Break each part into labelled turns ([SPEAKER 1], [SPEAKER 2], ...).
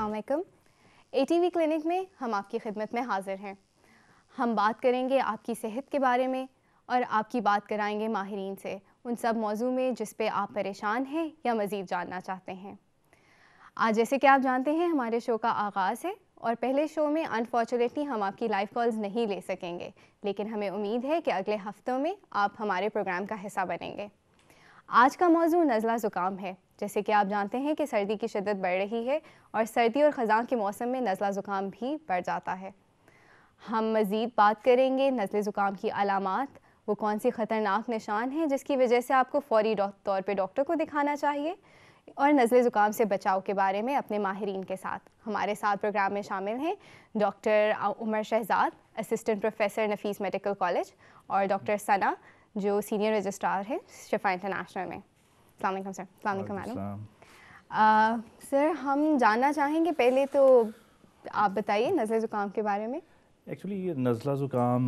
[SPEAKER 1] अस्सलाम वालेकुम। ATV clinic में हम आपकी खिदमत में हाज़िर हैं। हम बात करेंगे आपकी सेहत के बारे में और आपकी बात कराएंगे माहिरीन से उन सब मौजू में जिस पे आप परेशान हैं या मज़ीद जानना चाहते हैं। आज जैसे कि आप जानते हैं हमारे शो का आगाज़ है और पहले शो में अनफॉर्चुनेटली हम आपकी लाइव कॉल्स नहीं ले सकेंगे, लेकिन हमें उम्मीद है कि अगले हफ्तों में आप हमारे प्रोग्राम का हिस्सा बनेंगे। आज का मौजू नज़ला ज़ुकाम है। जैसे कि आप जानते हैं कि सर्दी की शिद्दत बढ़ रही है और सर्दी और ख़ज़ां के मौसम में नज़ला ज़ुकाम भी बढ़ जाता है। हम मज़ीद बात करेंगे नज़ले ज़ुकाम की अलामात, वो कौन सी ख़तरनाक निशान हैं जिसकी वजह से आपको फ़ौरी तौर पे डॉक्टर को दिखाना चाहिए, और नज़ले ज़ुकाम से बचाव के बारे में अपने माहिरीन के साथ। हमारे साथ प्रोग्राम में शामिल हैं doctor Umar Shahzad, assistant professor Nafees medical college, और डॉक्टर सना जो सीनियर रजिस्ट्रार है शिफा इंटरनेशनल में। अस्सलाम वालेकुम सर। अस्सलाम वालेकुम मैडम। सर हम जानना चाहेंगे, पहले तो आप बताइए नज़ले ज़ुकाम के बारे में।
[SPEAKER 2] एक्चुअली ये नज़ला ज़ुकाम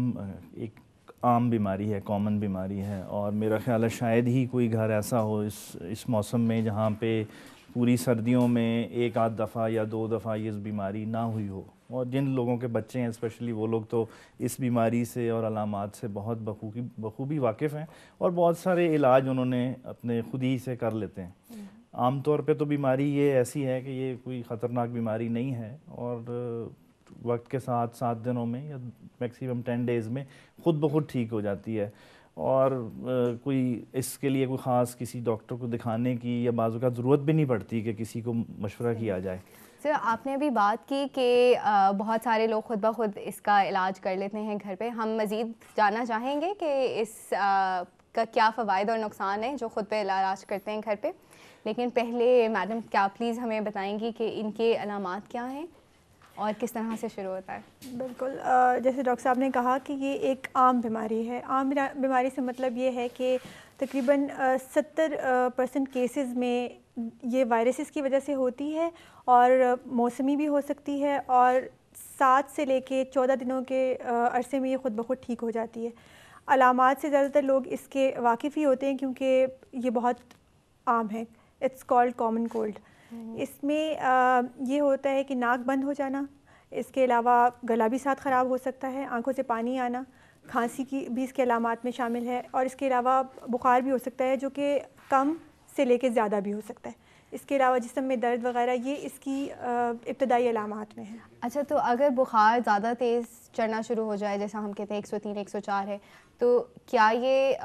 [SPEAKER 2] एक आम बीमारी है, कॉमन बीमारी है, और मेरा ख़्याल है शायद ही कोई घर ऐसा हो इस मौसम में जहाँ पे पूरी सर्दियों में एक आध दफ़ा या दो दफ़ा ये बीमारी ना हुई हो। और जिन लोगों के बच्चे हैं स्पेशली वो लोग तो इस बीमारी से और अलामात से बहुत बखूबी वाकिफ़ हैं और बहुत सारे इलाज उन्होंने अपने खुद ही से कर लेते हैं। आम तौर पे तो बीमारी ये ऐसी है कि ये कोई ख़तरनाक बीमारी नहीं है और वक्त के साथ 7 दिनों में या मैक्सिमम 10 डेज़ में खुद ब खुद ठीक हो जाती है, और कोई इसके लिए कोई ख़ास किसी डॉक्टर को दिखाने की या बाज़ औक़ात ज़रूरत भी नहीं पड़ती कि किसी को मशवरा किया जाए।
[SPEAKER 1] सर आपने अभी बात की कि बहुत सारे लोग खुद ब खुद इसका इलाज कर लेते हैं घर पे। हम मज़ीद जानना चाहेंगे कि इस का क्या फ़वाइद और नुकसान है जो ख़ुद पे इलाज करते हैं घर पे, लेकिन पहले मैडम क्या प्लीज़ हमें बताएंगी कि इनके अलामात क्या हैं और किस तरह से शुरू होता है।
[SPEAKER 3] बिल्कुल, जैसे डॉक्टर साहब ने कहा कि ये एक आम बीमारी है। आम बीमारी से मतलब ये है कि तकरीबन 70% केसेस में ये वायरसेस की वजह से होती है और मौसमी भी हो सकती है, और 7 से लेके 14 दिनों के अरसे में ये ख़ुद ब खुद ठीक हो जाती है। अलामात से ज़्यादातर लोग इसके वाकिफ़ ही होते हैं क्योंकि ये बहुत आम है। It's called common cold. इसमें ये होता है कि नाक बंद हो जाना, इसके अलावा गला भी साथ ख़राब हो सकता है, आंखों से पानी आना, खांसी की भी इसके अलामात में शामिल है, और इसके अलावा बुखार भी हो सकता है जो कि कम से लेके ज़्यादा भी हो सकता है। इसके अलावा जिस्म में दर्द वगैरह ये इसकी इब्तदाई अलामात में है।
[SPEAKER 1] अच्छा, तो अगर बुखार ज़्यादा तेज़ चढ़ना शुरू हो जाए, जैसा हम कहते हैं 103 104 है, तो क्या ये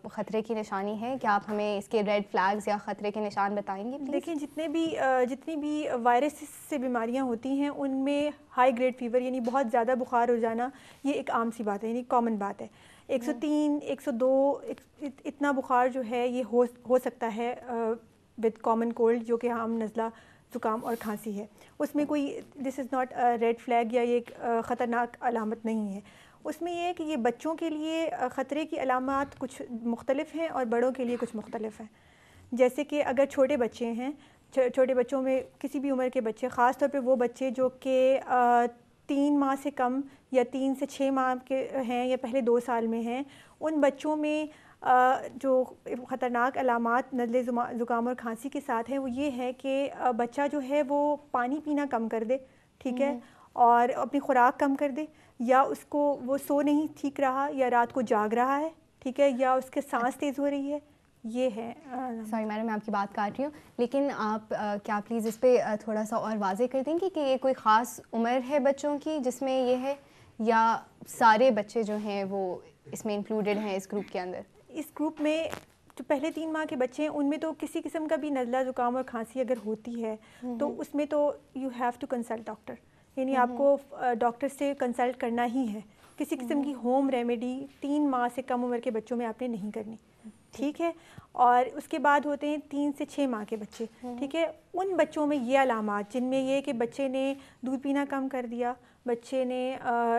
[SPEAKER 1] ख़तरे की निशानी है? क्या आप हमें इसके रेड फ्लैग्स या ख़तरे के निशान बताएंगे प्लीज़?
[SPEAKER 3] देखिए, जितनी भी वायरस से बीमारियां होती हैं उनमें हाई ग्रेड फ़ीवर यानी बहुत ज़्यादा बुखार हो जाना ये एक आम सी बात है, यानी कॉमन बात है। 103 102 इतना बुखार जो है ये हो सकता है विद कॉमन कोल्ड, जो कि आम नज़ला ज़ुकाम और खांसी है। उसमें कोई this is not red flag या ये एक ख़तरनाक अलामत नहीं है। उसमें यह है कि ये बच्चों के लिए ख़तरे की अलामात कुछ मुख्तलिफ़ हैं और बड़ों के लिए कुछ मुख्तलिफ़ हैं। जैसे कि अगर छोटे बच्चे हैं, छोटे बच्चों में किसी भी उम्र के बच्चे, ख़ास तौर पे वो बच्चे जो कि 3 माह से कम या 3 से 6 माह के हैं या पहले 2 साल में हैं, उन बच्चों में जो ख़तरनाक अलामात नज़ले ज़ुकाम और खांसी के साथ हैं वो ये है कि बच्चा जो है वो पानी पीना कम कर दे, ठीक है, और अपनी खुराक कम कर दे, या उसको वो सो नहीं ठीक रहा, या रात को जाग रहा है, ठीक है, या उसके सांस तेज़ हो रही है। ये है।
[SPEAKER 1] सॉरी मैडम, मैं आपकी बात काट रही हूँ, लेकिन आप क्या प्लीज़ इस पर थोड़ा सा और वाज़े कर देंगी कि ये कोई ख़ास उम्र है बच्चों की जिसमें ये है, या सारे बच्चे जो हैं वो इसमें इंक्लूडेड हैं इस ग्रुप के अंदर?
[SPEAKER 3] इस ग्रुप में जो पहले 3 माह के बच्चे हैं उनमें तो किसी किस्म का भी नज़ला ज़ुकाम और खांसी अगर होती है तो उसमें तो you have to consult doctor, यानी आपको डॉक्टर से कंसल्ट करना ही है। किसी किस्म की होम रेमेडी 3 माह से कम उम्र के बच्चों में आपने नहीं करनी, ठीक है। और उसके बाद होते हैं 3 से 6 माह के बच्चे, ठीक है। उन बच्चों में ये अलामात जिनमें ये कि बच्चे ने दूध पीना कम कर दिया, बच्चे ने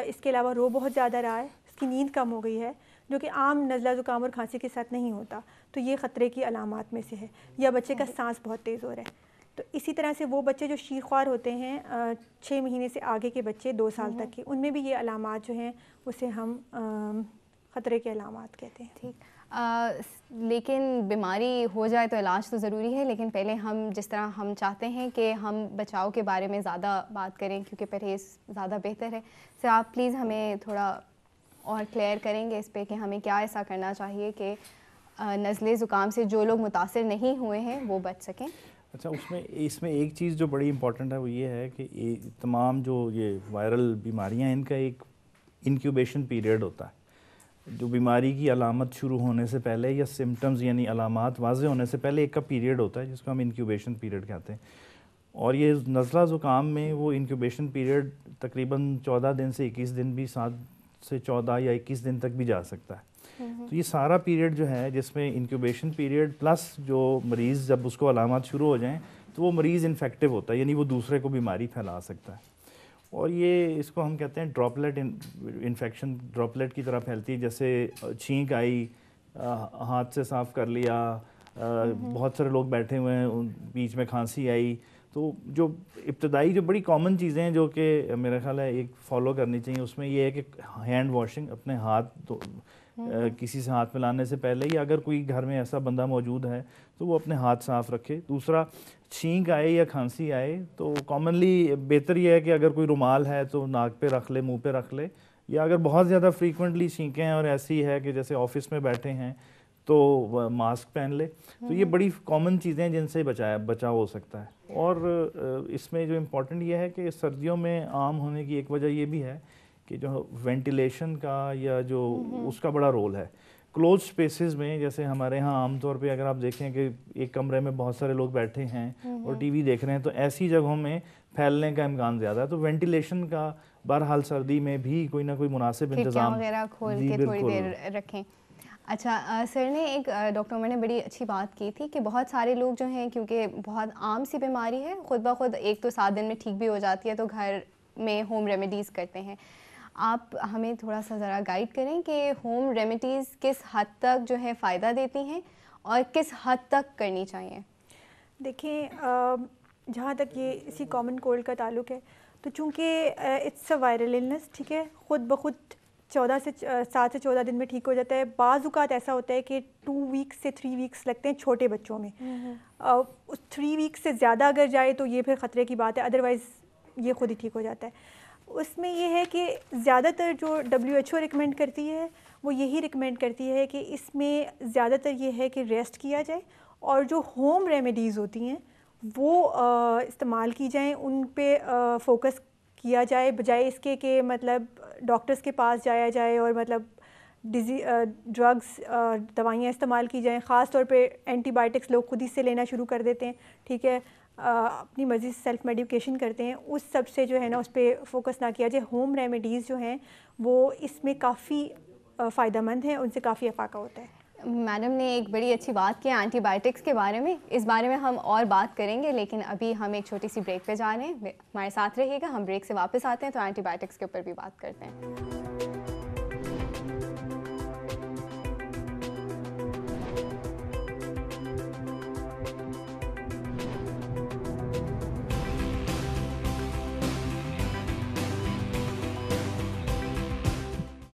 [SPEAKER 3] इसके अलावा रो बहुत ज़्यादा रहा है, इसकी नींद कम हो गई है, जो कि आम नज़ला ज़ुकाम और खांसी के साथ नहीं होता, तो ये ख़तरे की अलामात में से है। या बच्चे का सांस बहुत तेज़ हो रहा है। तो इसी तरह से वो बच्चे जो शीख्वार होते हैं 6 महीने से आगे के बच्चे 2 साल तक के, उनमें भी ये अलामात जो हैं उसे हम ख़तरे के अलामात कहते हैं।
[SPEAKER 1] ठीक। لیکن بیماری ہو جائے تو علاج تو ضروری ہے، لیکن پہلے ہم جس طرح ہم چاہتے ہیں کہ ہم بچاؤ کے بارے میں زیادہ بات کریں کیونکہ پرہیز زیادہ بہتر ہے. سر آپ پلیز ہمیں تھوڑا اور کلیئر کریں گے اس پہ کہ ہمیں کیا ایسا کرنا چاہیے کہ نزلے زکام سے جو لوگ متاثر نہیں ہوئے ہیں وہ بچ سکیں.
[SPEAKER 2] اچھا، اس میں ایک چیز جو بڑی امپورٹنٹ ہے وہ یہ ہے کہ تمام جو یہ وائرل بیماریاں ہیں ان کا ایک انکیوبیشن پیریڈ ہوتا ہے. جو بیماری کی علامت شروع ہونے سے پہلے یا سمٹمز یعنی علامات واضح ہونے سے پہلے ایک کا پیریڈ ہوتا ہے جس کو ہم انکیوبیشن پیریڈ کہتے ہیں. اور یہ نزلہ زکام میں وہ انکیوبیشن پیریڈ تقریباً 14 دن سے 21 دن بھی 7 سے 14 یا 21 دن تک بھی جا سکتا ہے. تو یہ سارا پیریڈ جو ہے جس میں انکیوبیشن پیریڈ پلس جو مریض جب اس کو علامات شروع ہو جائیں تو وہ مریض انفیکٹو ہوتا ہے، یعنی وہ دوسرے کو بیماری پھیلا سکتا ہے. اور یہ اس کو ہم کہتے ہیں ڈراپلیٹ انفیکشن، ڈراپلیٹ کی طرح پھیلتی ہے. جیسے چھینک آئی، ہاتھ سے صاف کر لیا، بہت سارے لوگ بیٹھے ہوئے ہیں بیچ میں کھانسی آئی. تو جو ابتدائی جو بڑی کامن چیزیں ہیں جو کہ میرا خیال ہے ایک فالو کرنی چاہیے، اس میں یہ ہے کہ ہینڈ واشنگ، اپنے ہاتھ کسی سے ہاتھ ملانے سے پہلے، یا اگر کوئی گھر میں ایسا بندہ موجود ہے تو وہ اپنے ہاتھ صاف رکھے. دوسرا، چھینک آئے یا کھانسی آئے تو کامنلی بہتر یہ ہے کہ اگر کوئی رومال ہے تو ناک پہ رکھ لے، منہ پہ رکھ لے. یا اگر بہت زیادہ فریکوینٹلی چھینکیں اور ایسی ہے کہ جیسے آفس میں بیٹھے ہیں تو ماسک پہن لے. تو یہ بڑی کامن چیزیں جن سے بچاؤ ہو سکتا ہے. اور اس میں جو امپورٹنٹ یہ ہے کہ سردیوں میں عام ہونے کی ایک وجہ یہ بھی ہے کہ جو وینٹیلیشن کا یا جو اس کا بڑا رول ہے. کلوز اسپیسز میں جیسے ہمارے ہاں عام طور پہ اگر آپ دیکھیں کہ ایک کمرے میں بہت سارے لوگ بیٹھے ہیں اور ٹی وی دیکھ رہے ہیں تو ایسی جگہوں میں پھیلنے کا امکان زیادہ ہے. تو وینٹیلیشن کا بہرحال سردی میں بھی کوئی نہ کوئی مناسب انتظام
[SPEAKER 1] وغیرہ کھول کے تھوڑی دیر رکھیں. اچھا سر نے ایک ڈاکٹر عمر نے بڑی اچھی بات کی تھی کہ بہت سارے لوگ جو ہیں کیونکہ بہت عام سی بیماری ہے، خود بخود ایک تو 7 دن میں ٹھیک بھی ہو جاتی ہے تو گھر میں ہوم ریمیڈیز کرتے ہیں. آپ ہمیں تھوڑا سا ذرا گائیڈ کریں کہ ہوم ریمیڈیز کس حد تک جو ہے فائدہ دیتی ہیں اور کس حد تک کرنی چاہیے.
[SPEAKER 3] دیکھیں، جہاں تک یہ اسی کامن کولڈ کا تعلق ہے تو چونکہ اٹس اے وائرل النس، ٹھیک ہے، خود بخود 7 سے 14 دن میں ٹھیک ہو جاتا ہے. بعض اوقات ایسا ہوتا ہے کہ 2 ویکس سے 3 ویکس لگتے ہیں چھوٹے بچوں میں. 3 ویکس سے زیادہ اگر جائے تو یہ پھر خطرے کی بات ہے، ادروائز یہ خود ہی ٹھیک ہو جاتا ہے. اس میں یہ ہے کہ زیادہ تر جو WHO ریکمینڈ کرتی ہے وہ یہی ریکمینڈ کرتی ہے کہ اس میں زیادہ تر یہ ہے کہ ریسٹ کیا جائے اور جو ہوم ریمیڈیز ہوتی ہیں وہ استعمال کی جائیں، ان پہ فوکس کیا جائے بجائے اس کے کہ مطلب ڈاکٹرز کے پاس جایا جائے اور مطلب ڈرگس دوائیاں استعمال کی جائیں. خاص طور پہ اینٹی بائیوٹکس لوگ خود ہی سے لینا شروع کر دیتے ہیں، ٹھیک ہے، اپنی مرضی سے سیلف میڈیکیشن کرتے ہیں. اس سب سے جو ہے نا اس پہ فوکس نہ کیا جائے. ہوم ریمیڈیز جو ہیں وہ اس میں کافی فائدہ مند ہیں، ان سے کافی افاقہ ہوتا ہے.
[SPEAKER 1] میڈم نے ایک بڑی اچھی بات کی اینٹی بائیوٹکس کے بارے میں، اس بارے میں ہم اور بات کریں گے لیکن ابھی ہم ایک چھوٹی سی بریک پہ جا رہے ہیں. ہمارے ساتھ رہیے گا، ہم بریک سے واپس آتے ہیں تو اینٹی بائیوٹکس کے اوپر بھی بات کرتے ہیں.